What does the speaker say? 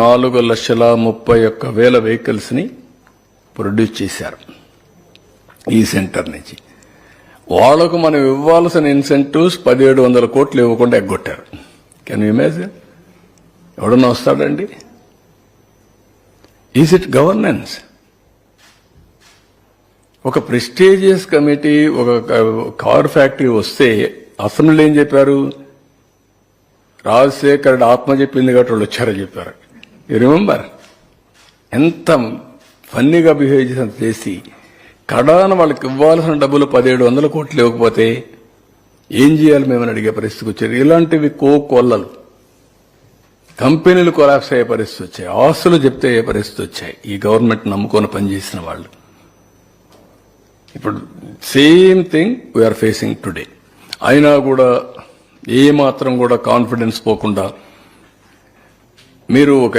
4,31,000 vehicles ని produce చేశారు ఈ సెంటర్ నుంచి. వాళ్లకు మనం ఇవ్వాల్సిన ఇన్సెంటివ్స్ 1,700 కోట్లు ఇవ్వకుండా ఎగ్గొట్టారు. Can you imagine? ఎవడన్నా వస్తాడండి? Is it governance? ఒక ప్రెస్టీజియస్ కమిటీ ఒక కార్ ఫ్యాక్టరీ వస్తే అసెంబ్లీలో ఏం చెప్పారు? రాజశేఖర్ ఆత్మ చెప్పింది కాబట్టి వాళ్ళు వచ్చారని చెప్పారు. You remember? ఎంత ఫన్నీగా బిహేవ్ చేసి కడాన వాళ్ళకి ఇవ్వాల్సిన డబ్బులు 1,700 కోట్లు ఇవ్వకపోతే ఏం చేయాలి మేమని అడిగే పరిస్థితికి వచ్చారు. ఇలాంటివి కోకొల్లలు. కంపెనీలు కొలాప్స్ అయ్యే పరిస్థితి వచ్చాయి, ఆస్తులు చెప్తే అయ్యే పరిస్థితి వచ్చాయి ఈ గవర్నమెంట్ నమ్ముకొని పనిచేసిన వాళ్ళు. ఇప్పుడు same thing we are facing today. అయినా కూడా ఏ మాత్రం కూడా కాన్ఫిడెన్స్ పోకుండా మీరు ఒక